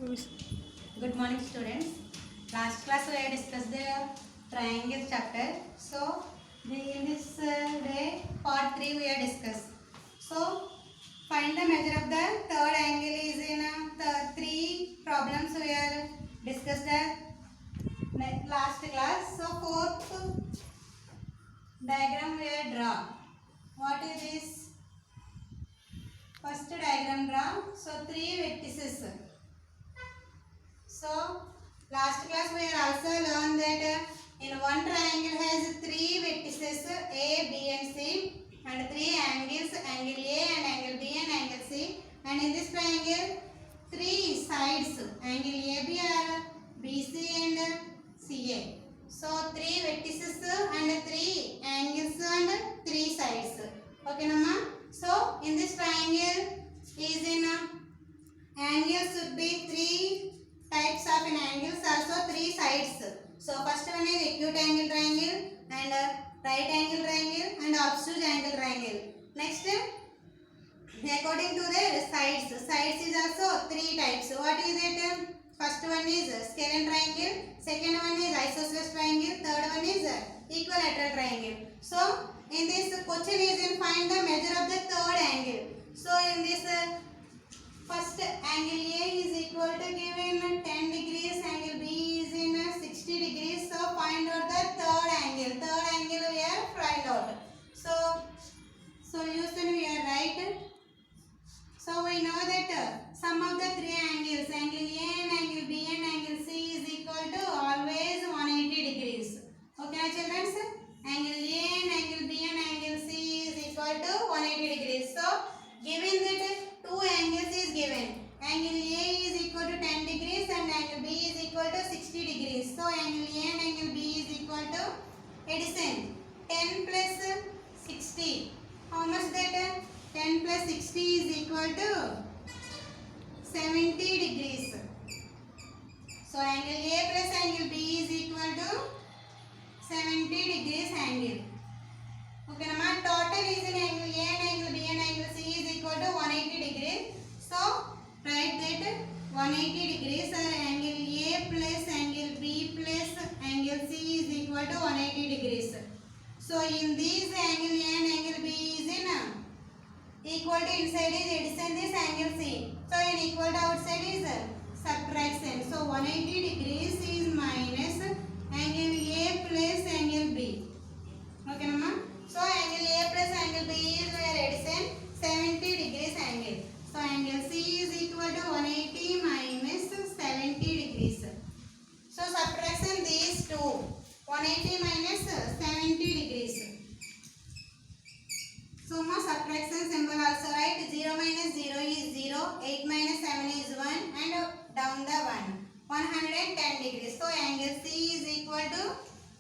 Good morning, students. Last class we had discussed the triangle chapter. So in this day, part 3 we have discussed. So find the measure of the third angle is in the three problems we have discussed the last class. So fourth diagram we have draw. What is this? First diagram draw. So three vertices. So last class we also learned that in one triangle has three vertices A, B and C and three angles, angle A and angle B and angle C, and in this triangle three sides, angle AB are BC and CA. So three vertices and three angles and three sides. Okay, Namma? So in this triangle is in angles should be three types of an angles, also three sides. So first one is acute angle triangle and right angle triangle and obtuse angle triangle. Next, according to the sides is also three types. What is it? First one is scalene triangle, second one is isosceles triangle, third one is equilateral triangle. So in this question is in find the measure of the third angle. So in this first angle A is equal to given 10 degrees, angle B is in 60 degrees. So find out the third angle. Third angle we are find out. So solution we are right. So we know that sum of the three angles, angle A and angle B and angle C is equal to always 180 degrees. Okay, children? Angle A and angle B and angle C is equal to 180 degrees. So given that two angles is given. Angle A is equal to 10 degrees and angle B is equal to 60 degrees. So angle A and angle B is equal to addition 10 plus 60. How much that? 10 plus 60 is equal to 70 degrees. So angle A plus angle B is equal to 70 degrees angle. Okay, now total is in angle A and angle B and angle C is equal to 180 degrees. So write that 180 degrees angle A plus angle B plus angle C is equal to 180 degrees. So in this angle A and angle B is in equal to inside is addition this angle C. So in equal to outside is subtraction. So 180 degrees is minus angle A plus angle B. Okay, Mama? So angle A plus angle B is where addition 70 degrees angle. So angle C is equal to 180 minus 70 degrees. So subtraction these two. 180 minus 70 degrees. So now subtraction symbol also write 0 minus 0 is 0, 8 minus 7 is 1 and down the 1. 110 degrees. So angle C is equal to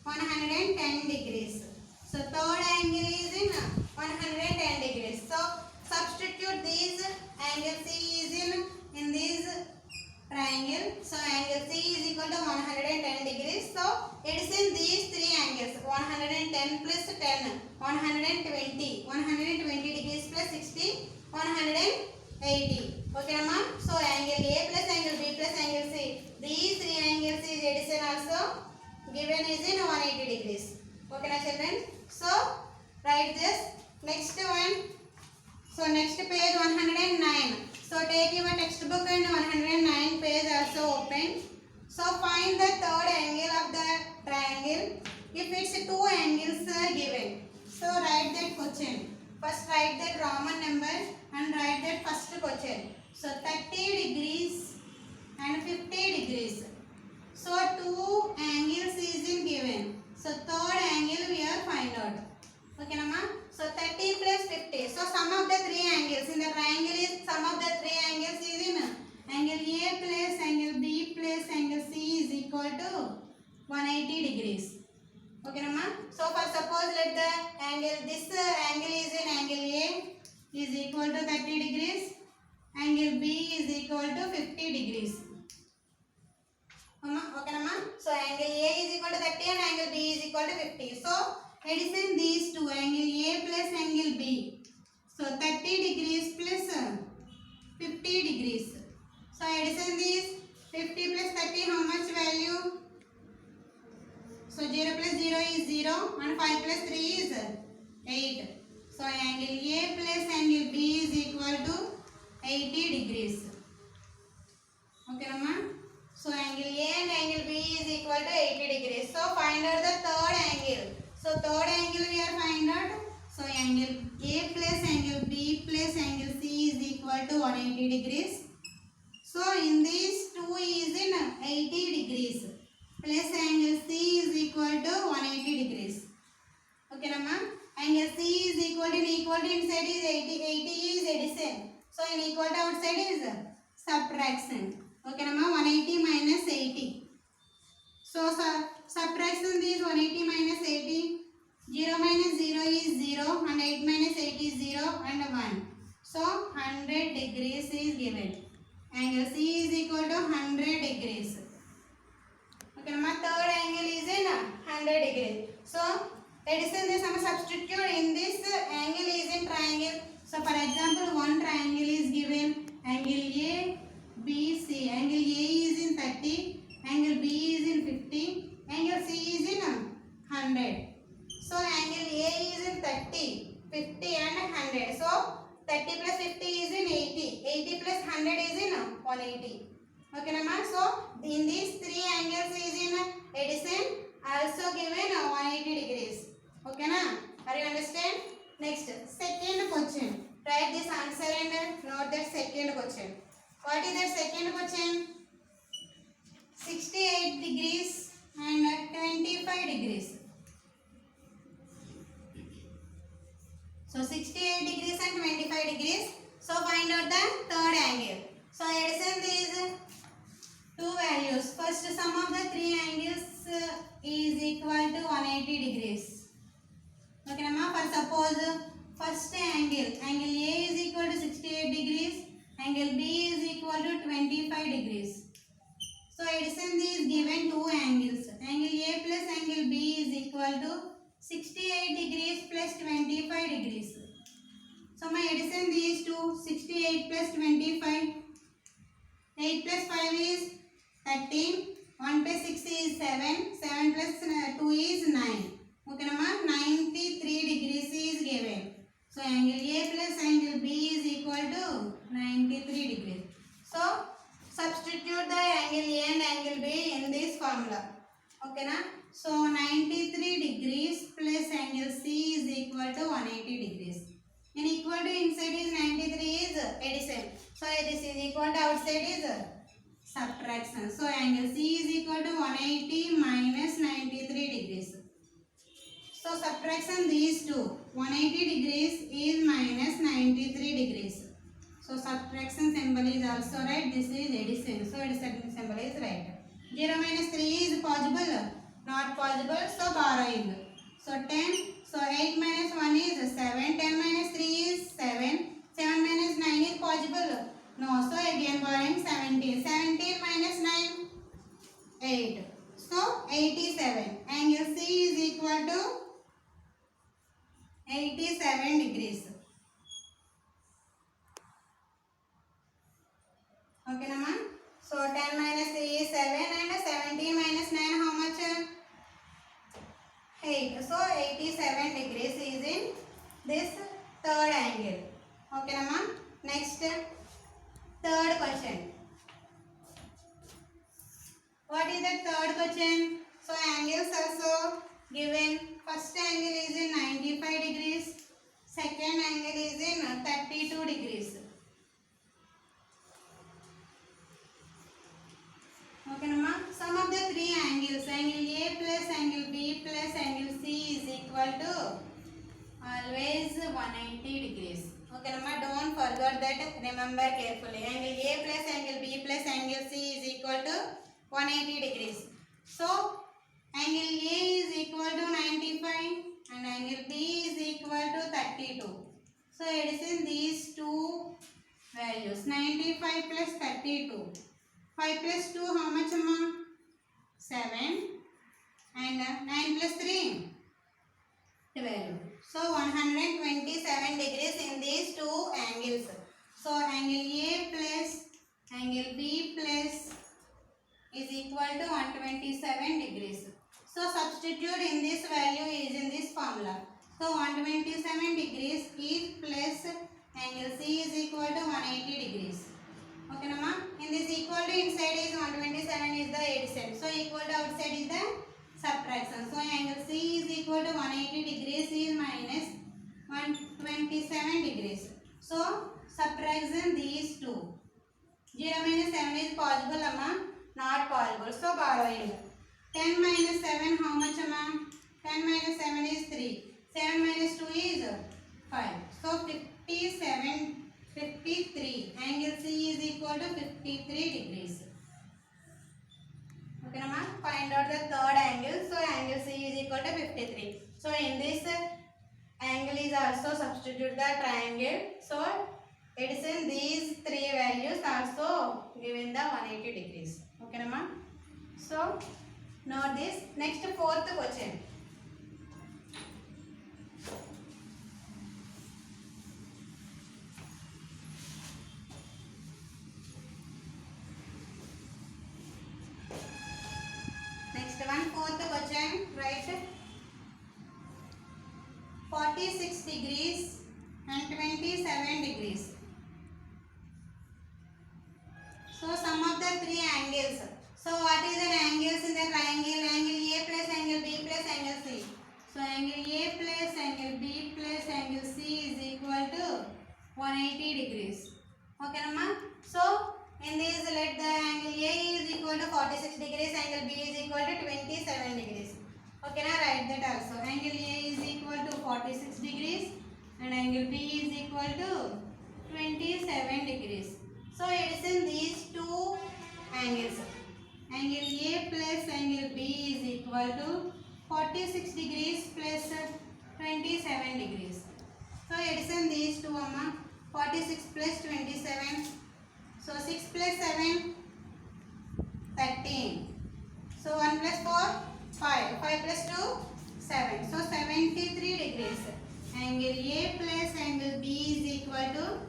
110 degrees. So third angle is in 110 degrees. So substitute these angle C is in this triangle. So angle C is equal to 110 degrees. So addition these three angles 110 plus 10 120. 120 degrees plus 60 180. Okay, ma'am. So angle A plus angle B plus angle C. These three angles is addition also given is in 180 degrees. Okay, na children. So write this. Next one. So next page 109. So take your textbook and 109 page also open. So find the third angle of the triangle if it's two angles given. So write that question. First write that Roman number and write that first question. So 30 degrees and 50 degrees. So two angles is in given. So third angle we are find out. Okay, Nama? So 30 plus 50. So sum of the three angles in the triangle is sum of the three angles is in angle A plus angle B plus angle C is equal to 180 degrees. Okay, Nama? So for suppose let the angle this angle is in angle A is equal to 30 degrees. Angle B is equal to 50 degrees. Okay, Nama? So angle A is equal to 30 and angle B is equal to 50. So addition these two angle A plus angle B. So 30 degrees plus 50 degrees. So addition these 50 plus 30, how much value? So 0 plus 0 is 0 and 5 plus 3 is 8. So angle A plus angle B is equal to 80 degrees. Okay, Nama? So angle A and angle B is equal to 80 degrees. So find out the third angle. So third angle we are find out. So angle A plus angle B plus angle C is equal to 180 degrees. So in these two is in 80 degrees. Plus angle C is equal to 180 degrees. Okay, Nama? Angle C is equal to inside is 80. 80 is addition. So in equal to outside is subtraction. Okay, Nama? 180 minus 80. So subtraction is 180 minus 80. 0 minus 0 is 0 and 8 minus 8 is 0 and 1. So 100 degrees is given. Angle C is equal to 100 degrees. Okay, my third angle is in 100 degrees. So addition this some substitute in this angle is in triangle. So for example, one triangle is given. Angle A, B, C. Angle A is in 30. Angle B is in 50. Angle C is in 100. So angle A is in 30, 50 and 100. So 30 plus 50 is in 80. 80 plus 100 is in 180. Okay, Nama? So in these three angles is in addition, also given 180 degrees. Okay, na? Are you understand? Next, second question. Write this answer and note that second question. What is that second question? 68 degrees and 25 degrees. So 68 degrees and 25 degrees. So find out the third angle. So addition these two values. First sum of the three angles is equal to 180 degrees. Okay, Nama? For suppose first angle A is equal to 68 degrees, angle B is equal to 25 degrees. So addition is given two angles. Angle A plus angle B is equal to 68 degrees plus 25 degrees. So my addition these two, 68 plus 25. 8 plus 5 is 13. 1 plus 6 is 7. 7 plus 2 is 9. Okay, Nama? 93 degrees is given. So angle A plus angle B is equal to 93 degrees. So substitute the angle A and angle B in this formula. Okay, na? So 93 degrees plus angle C is equal to 180 degrees. And equal to inside is 93 is addition. So this is equal to outside is subtraction. So angle C is equal to 180 minus 93 degrees. So subtraction these two. 180 degrees is minus 93 degrees. So subtraction symbol is also right. This is addition. So addition symbol is right. 0 minus 3 is possible? Not possible. So borrowing. So 10. So 8 minus 1 is 7. 10 minus 3 is 7. 7 minus 9 is possible? No. So again borrowing 17. 17 minus 9, 8. So 87. Angle C is equal to 87 degrees. Okay, Nama? So 10 minus 3 is 7 and 17 minus 9 how much? 8. So 87 degrees is in this third angle. Okay, Nama? Next, third question. What is the third question? So angles also given. First angle is in 95 degrees. Second angle is in 32 degrees. Okay, Nama? Sum of the three angles, angle A plus angle B plus angle C is equal to always 180 degrees. Okay, Nama? Don't forget that. Remember carefully. Angle A plus angle B plus angle C is equal to 180 degrees. So angle A is equal to 95 and angle B is equal to 32. So addition these two values, 95 plus 32. 5 plus 2 how much, Amma? 7 and 9 plus 3, 12. So 127 degrees in these two angles. So angle A plus angle B plus is equal to 127 degrees. So substitute in this value is in this formula. So 127 degrees is plus angle C is equal to 180 degrees. Okay, Nama? In this equal to inside is 127 is the addition. So equal to outside is the subtraction. So angle C is equal to 180 degrees is minus 127 degrees. So subtraction these two. 0 minus 7 is possible, Amma? Not possible. So borrowing. 10 minus 7 how much, Amma? 10 minus 7 is 3. 7 minus 2 is 5. So 53. Angle C is equal to 53 degrees. Okay, Amma? Find out the third angle. So angle C is equal to 53. So in this angle is also substitute the triangle. So addition these three values also given the 180 degrees. Okay, Amma? So note this. Next fourth question. Next one, fourth question, right? 46 degrees and 27 degrees. So sum of the three angles. So what is the angles in the triangle? Angle A plus angle B plus angle C. So angle A plus angle B plus angle C is equal to 180 degrees. Okay, Amma? So in this, let the angle A is equal to 46 degrees, angle B is equal to 27 degrees. Okay, now write that also. Angle A is equal to 46 degrees and angle B is equal to 27 degrees. So addition these two angles. Angle A plus angle B is equal to 46 degrees plus 27 degrees. So addition these two, Amma. 46 plus 27. So 6 plus 7, 13. So 1 plus 4, 5. 5 plus 2, 7. So 73 degrees. Angle A plus angle B is equal to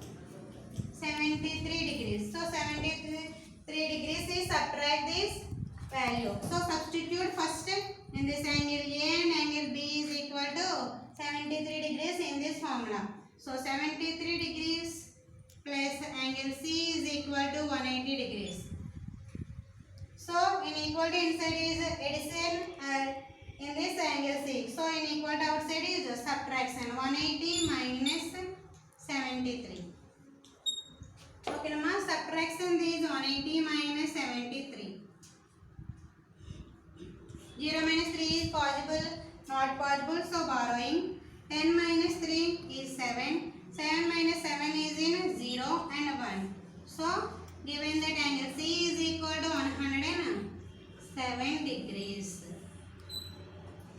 73 degrees. So 73 degrees is subtract this value. So substitute first in this angle A and angle B is equal to 73 degrees in this formula. So 73 degrees plus angle C is equal to 180 degrees. So in equal to inside is addition and in this angle C. So in equal to outside is subtraction. 180 minus 73. Okay, Nama? Subtraction is 180 minus 73. 0 minus 3 is possible, not possible. So borrowing. 10 minus 3 is 7. 7 minus 7 is in 0 and 1. So given that angle C is equal to 107 degrees.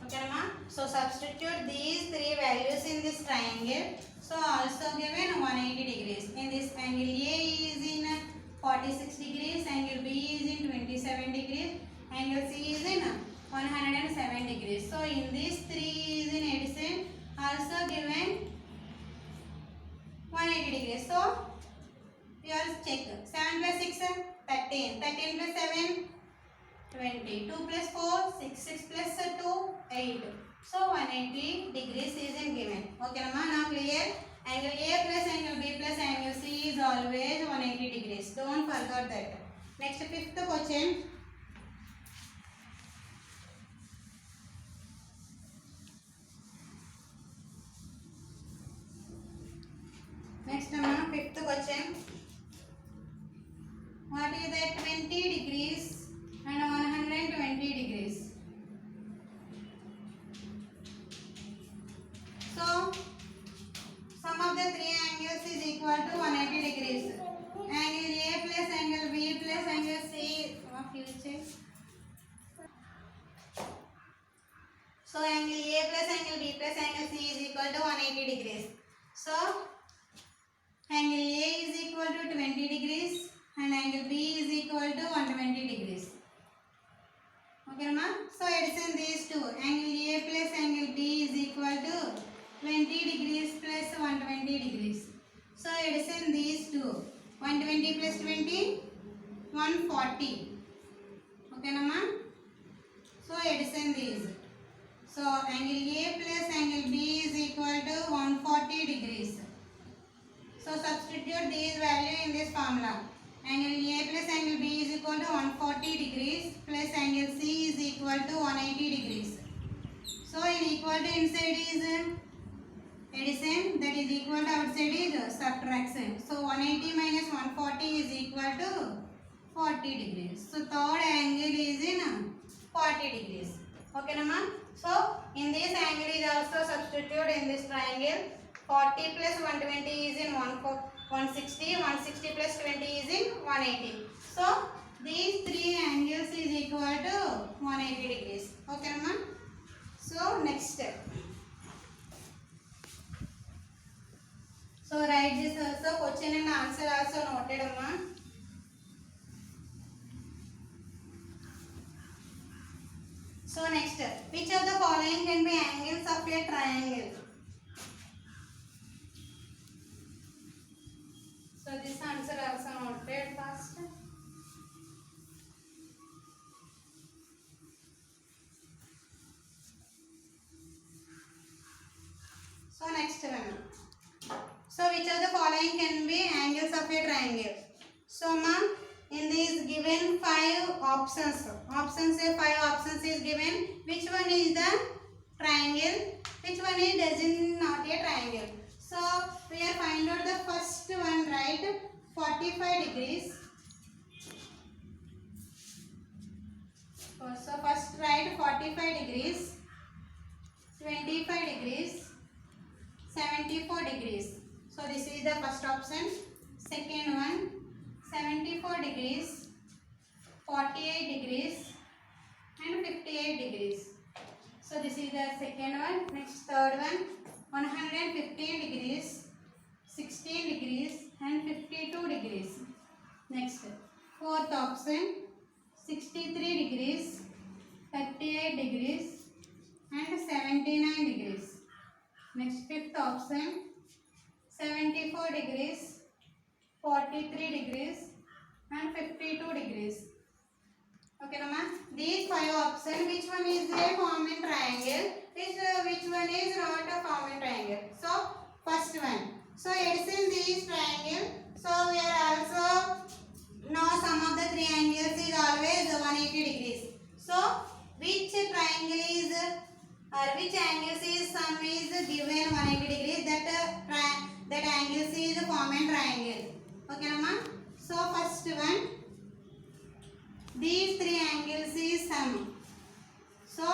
Okay, Amma? So substitute these three values in this triangle. So also given 180 degrees. In this angle A is in 46 degrees, angle B is in 27 degrees, angle C is in 107 degrees. So in these three is in addition also given 180 degrees. So you all check. 7 plus 6, 13. 13 plus 7, 20. 2 plus 4, 6. 6 plus 2, 8. So 180 degrees is in given. Okay, Nama? Now clear? Angle A plus angle B plus angle C is always 180 degrees. Don't forget that. Next, fifth question. Next, Amma, fifth question. What is that? 20 degrees and 120 degrees. So sum of the three angles is equal to 180 degrees. Angle A plus angle B plus angle C. What you check? So angle A plus angle B plus angle C is equal to 180 degrees. So angle A is equal to 20 degrees and angle B is equal to 120 degrees. Okay, ma? So addition these two. Angle A plus angle B is equal to 20 degrees plus 120 degrees. So addition these two. 120 plus 20, 140. Okay, Nama? So addition these. So angle A plus angle B is equal to 140 degrees. So substitute these value in this formula. Angle A plus angle B is equal to 140 degrees plus angle C is equal to 180 degrees. So in equal to inside is addition, that is equal to outside is subtraction. So 180 minus 140 is equal to 40 degrees. So third angle is in 40 degrees. Okay, Nama? So in this angle is also substituted in this triangle. 40 plus 120 is in 160. 160 plus 20 is in 180. So these three angles is equal to 180 degrees. Okay, Nama? So next step. So write this also, question and answer also noted, Amma. So next, which of the following can be angles of a triangle? So this answer also noted first. So next one. So which of the following can be angles of a triangle? So ma'am, in these given 5 options, five options is given. Which one is the triangle? Which one is doesn't not a triangle? So we are find out the first one, right? 45 degrees. So first write 45 degrees, 25 degrees, 74 degrees. So this is the first option. Second one, 74 degrees, 48 degrees and 58 degrees. So this is the second one. Next third one, 115 degrees, 16 degrees and 52 degrees. Next fourth option, 63 degrees, 38 degrees and 79 degrees. Next fifth option, 74 degrees, 43 degrees and 52 degrees. Okay, Nama? These 5 options, which one is a common triangle? Which one is not a common triangle? So, first one. So, addition these triangle. So, we are also know sum of the three angles is always 180 degrees. So, which triangle is which angles is sum is given 180 degrees, that angles is a common triangle. Okay, Nama? So first one, these three angles is sum. So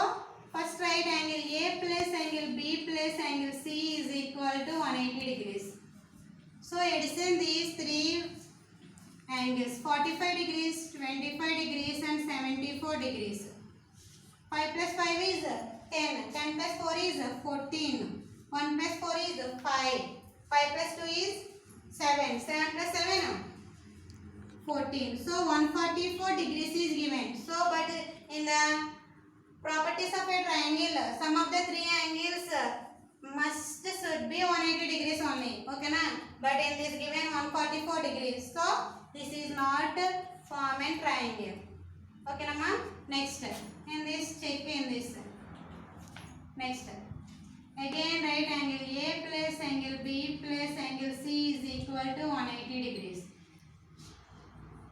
first write angle A plus angle B plus angle C is equal to 180 degrees. So addition these three angles, 45 degrees, 25 degrees and 74 degrees. 5 plus 5 is 10. 10 plus 4 is 14. 1 plus 4 is 5. 5 plus 2 is 7. 7 plus 7, 14. So 144 degrees is given. So but in the properties of a triangle, sum of the three angles should be 180 degrees only. Okay, na? But in this given 144 degrees. So this is not common triangle. Okay, na ma'am? Next. In this, check in this. Next. Again, right angle A plus angle B plus angle C is equal to 180 degrees.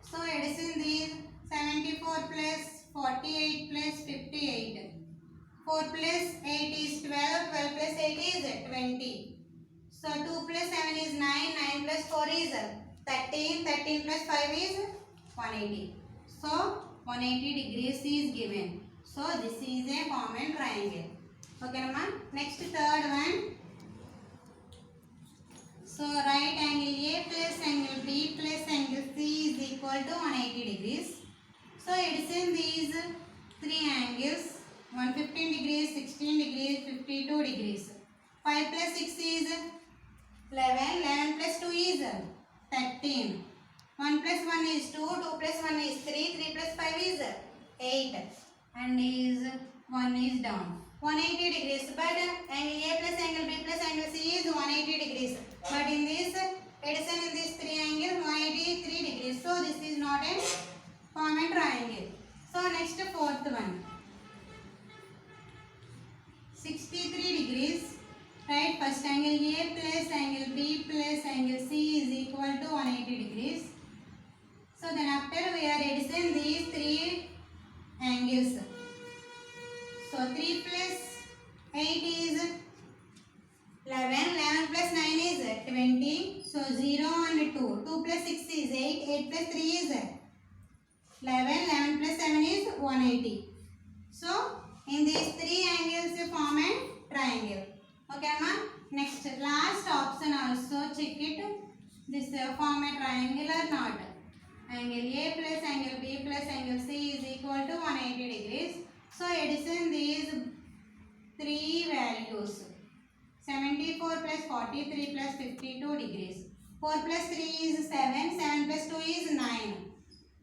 So addition these 74 plus 48 plus 58. 4 plus 8 is 12. 12 plus 8 is 20. So 2 plus 7 is 9. 9 plus 4 is 13. 13 plus 5 is 180. So 180 degrees is given. So this is a common triangle. Okay, Nama? Next third one. So right angle A plus angle B plus angle C is equal to 180 degrees. So addition these three angles, 115 degrees, 16 degrees, 52 degrees. 5 plus 6 is 11. 11 plus 2 is 13. 1 plus 1 is 2. 2 plus 1 is 3. 3 plus 5 is 8. And is 1 is down. 180 degrees. But angle A plus angle B plus angle C is 180 degrees. But in this addition in these three angles 183 degrees. So this is not a common triangle. So next fourth one. 63 degrees. Right, first angle A plus angle B plus angle C is equal to 180 degrees. So then after we are addition these three angles. So 3 plus 8 is 11, 11 plus 9 is 20. So 0 and 2. 2 plus 6 is 8, 8 plus 3 is 11, 11 plus 7 is 180. So in these three angles you form a triangle. Okay, ma? Next, last option also check it. This form a triangle or not. Angle A plus angle B plus angle C is equal to 180 degrees. So addition these three values. 74 plus 43 plus 52 degrees. 4 plus 3 is 7. 7 plus 2 is 9.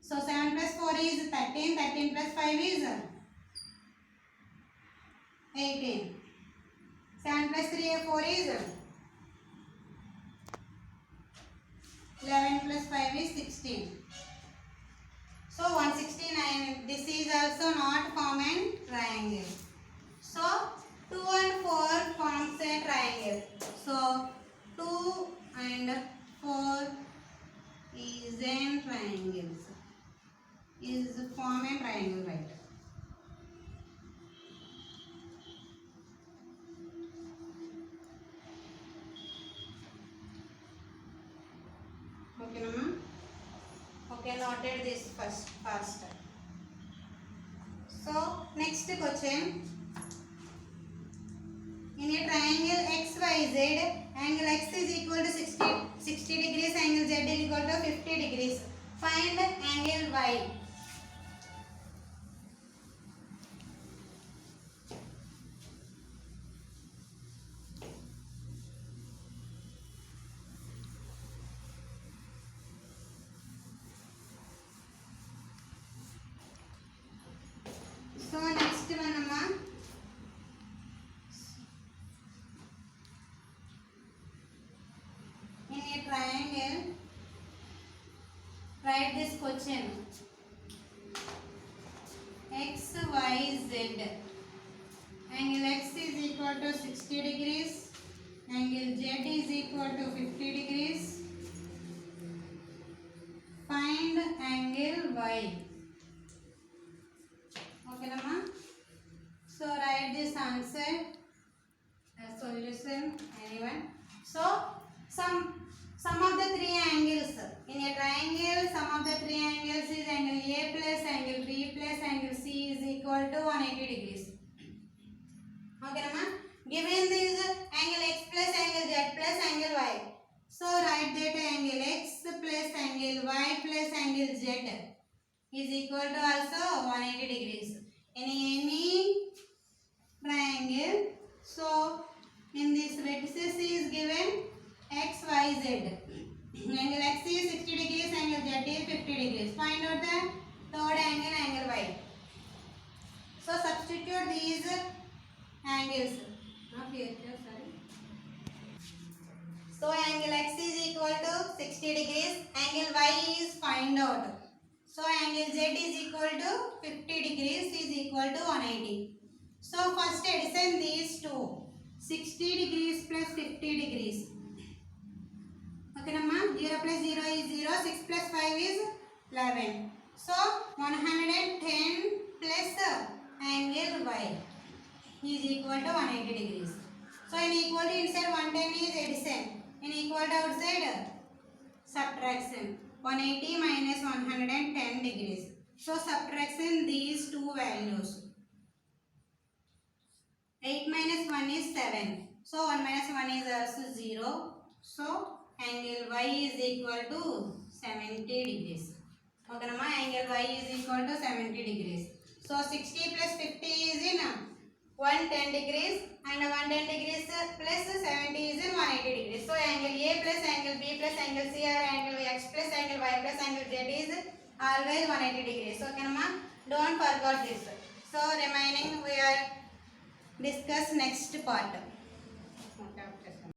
So 7 plus 4 is 13. 13 plus 5 is 18. 7 plus 3 and 4 is 11 plus 5 is 16. So 169. This is also not form a triangle. So 2 and 4 forms a triangle. So 2 and 4 is a triangle. Is form a triangle, right? Okay, Nama? Okay, noted this first. So next question. In a triangle XYZ, angle X is equal to 60 degrees, angle Z is equal to 50 degrees. Find angle Y. So next one, Amma. In a triangle, write this question. X, Y, Z. Angle X is equal to 60 degrees. Angle Z is equal to 50 degrees. Find angle Y. Okay, Nama? So write this answer as solution. Anyone? So sum of the three angles in a triangle. Sum of the three angles is angle A plus angle B plus angle C is equal to 180 degrees. Okay, Nama? Given this angle X plus angle Z plus angle Y. So write that angle X plus angle Y plus angle Z is equal to also 180 degrees. Any triangle. So in this vertices is given X, Y, Z. Angle X is 60 degrees, angle Z is 50 degrees. Find out the third angle, angle Y. So substitute these angles. Not here, sorry. So angle X is equal to 60 degrees, angle Y is find out. So angle Z is equal to 50 degrees is equal to 180. So first addition these two. 60 degrees plus 50 degrees. Okay, Namma? 0 plus 0 is 0. 6 plus 5 is 11. So 110 plus angle Y is equal to 180 degrees. So in equal to inside 110 is addition. In equal to outside subtraction. 180 minus 110 degrees. So subtraction these two values. 8 minus 1 is 7. So 1 minus 1 is also 0. So angle Y is equal to 70 degrees. Okay, Nama? Angle Y is equal to 70 degrees. So 60 plus 50 is in 110 degrees and 110 degrees plus 70 is in 180 degrees. So angle A plus angle B plus angle C or angle X plus angle Y plus angle Z is always 180 degrees. Okay, Nama? Don't forget this. So remaining we are discuss next part.